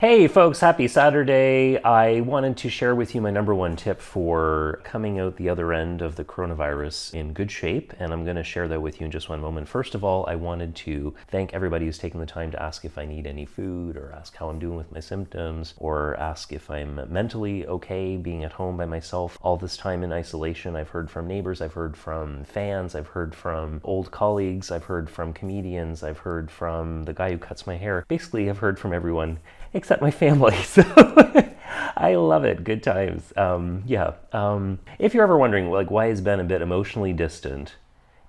Hey folks, happy Saturday. I wanted to share with you my number one tip for coming out the other end of the coronavirus in good shape, and I'm going to share that with you in just one moment. First of all, I wanted to thank everybody who's taken the time to ask if I need any food, or ask how I'm doing with my symptoms, or ask if I'm mentally okay being at home by myself all this time in isolation. I've heard from neighbors, I've heard from fans, I've heard from old colleagues, I've heard from comedians, I've heard from the guy who cuts my hair. Basically, I've heard from everyone except my family. So I love it. Good times. If you're ever wondering, like, why has Ben a bit emotionally distant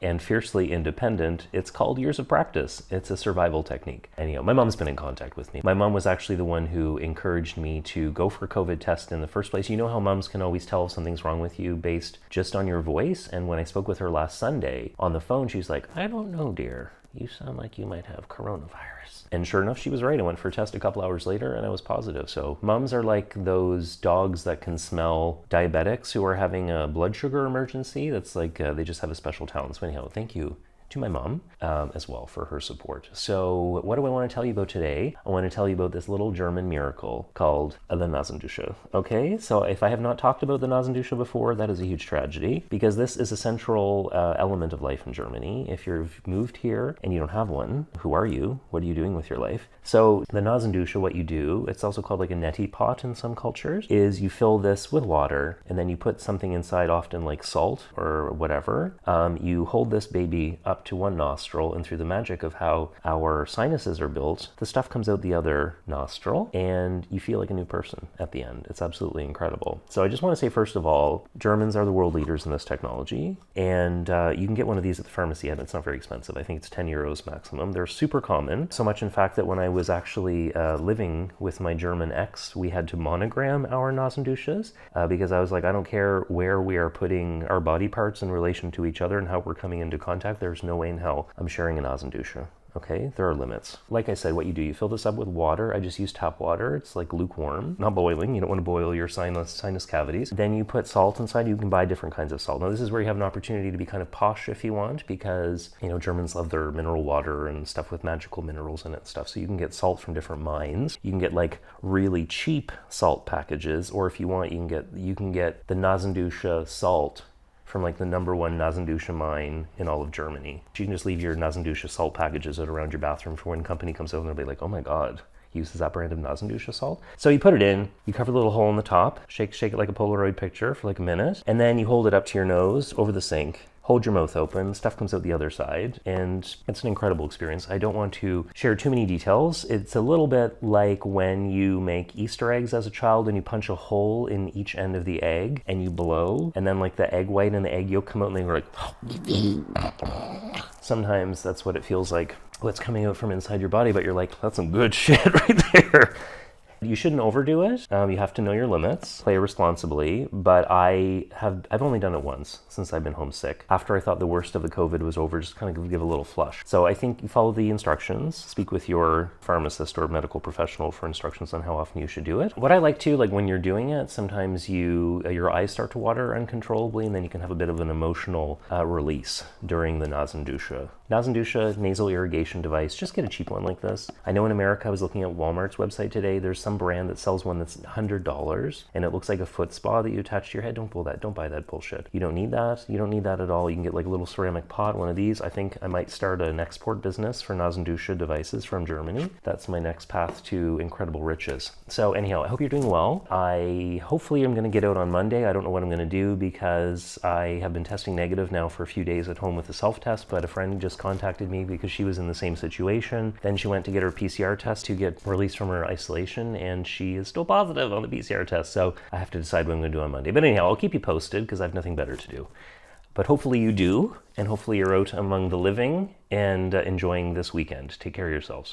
and fiercely independent, it's called years of practice. It's a survival technique. Anyhow, my mom's been in contact with me. My mom was actually the one who encouraged me to go for a COVID test in the first place. You know how moms can always tell if something's wrong with you based just on your voice? And when I spoke with her last Sunday on the phone, she's like, I don't know, dear. You sound like you might have coronavirus. And sure enough, she was right. I went for a test a couple hours later and I was positive. So moms are like those dogs that can smell diabetics who are having a blood sugar emergency. That's like, they just have a special talent. So anyhow, thank you to my mom as well for her support. So what do I want to tell you about today? I want to tell you about this little German miracle called the Nasendusche. Okay, so if I have not talked about the Nasendusche before, that is a huge tragedy because this is a central element of life in Germany. If you've moved here and you don't have one, who are you? What are you doing with your life? So the Nasendusche, what you do, it's also called like a neti pot in some cultures, is you fill this with water and then you put something inside, often like salt or whatever. You hold this baby up to one nostril, and through the magic of how our sinuses are built, the stuff comes out the other nostril and you feel like a new person at the end. It's absolutely incredible. So I just want to say, first of all, Germans are the world leaders in this technology, and you can get one of these at the pharmacy, and it's not very expensive. I think it's 10 euros maximum. They're super common, so much in fact that when I was actually living with my German ex, we had to monogram our Nasendusches because I was like, I don't care where we are putting our body parts in relation to each other and how we're coming into contact. There's no way in hell I'm sharing a Nasendusche. Okay, there are limits. Like I said, what you do, you fill this up with water. I just use tap water. It's like lukewarm, not boiling. You don't want to boil your sinus cavities. Then you put salt inside. You can buy different kinds of salt. Now, this is where you have an opportunity to be kind of posh if you want, because, you know, Germans love their mineral water and stuff with magical minerals in it and stuff. So you can get salt from different mines. You can get like really cheap salt packages, or if you want, you can get the Nasendusche salt from like the number one Nasendusche mine in all of Germany. You can just leave your Nasendusche salt packages out around your bathroom for when company comes over and they'll be like, oh my God, he uses that brand of Nasendusche salt. So you put it in, you cover the little hole in the top, shake it like a Polaroid picture for like a minute, and then you hold it up to your nose over the sink. Hold your mouth open, stuff comes out the other side, and it's an incredible experience. I don't want to share too many details. It's a little bit like when you make Easter eggs as a child and you punch a hole in each end of the egg and you blow, and then like the egg white and the egg yolk come out and they go like, sometimes that's what it feels like. What's coming out from inside your body, but you're like, that's some good shit right there. You shouldn't overdo it. You have to know your limits, play responsibly, but I've only done it once since I've been homesick. After I thought the worst of the COVID was over, just kind of give a little flush. So I think you follow the instructions, speak with your pharmacist or medical professional for instructions on how often you should do it. What I like to, like when you're doing it, sometimes your eyes start to water uncontrollably, and then you can have a bit of an emotional release during the Nasendusche. Nasendusche, nasal irrigation device, just get a cheap one like this. I know in America, I was looking at Walmart's website today, there's some brand that sells one that's $100 and it looks like a foot spa that you attach to your head. Don't pull that. Don't buy that bullshit. You don't need that. You don't need that at all. You can get like a little ceramic pot, one of these. I think I might start an export business for Nasendusche devices from Germany. That's my next path to incredible riches. So anyhow, I hope you're doing well. Hopefully I'm going to get out on Monday. I don't know what I'm going to do because I have been testing negative now for a few days at home with a self-test, but a friend just contacted me because she was in the same situation. Then she went to get her PCR test to get released from her isolation, and she is still positive on the PCR test. So I have to decide what I'm going to do on Monday. But anyhow, I'll keep you posted because I have nothing better to do. But hopefully you do, and hopefully you're out among the living and enjoying this weekend. Take care of yourselves.